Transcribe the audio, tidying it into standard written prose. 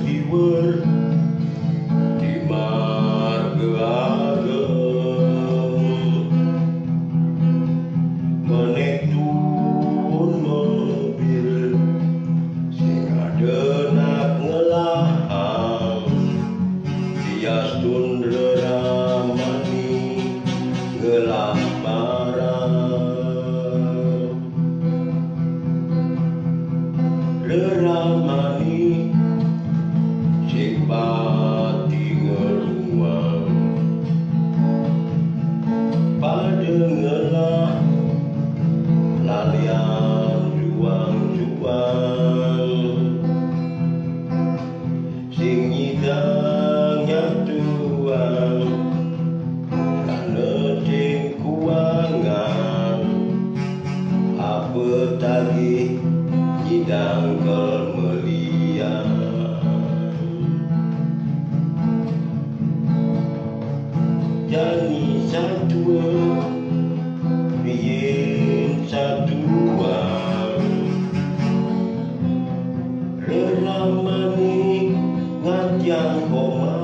siwer di marga ageng menekun mobil sing adenak ngelahang tias tundra ramani ngelah Leramani sing pati ngeruang padengelah lalian juang-juang sing nyidangnya tuang karena cing kuangan apa tagih nyidang kelmelian jani sadua biyen sadua leramani ngajang koma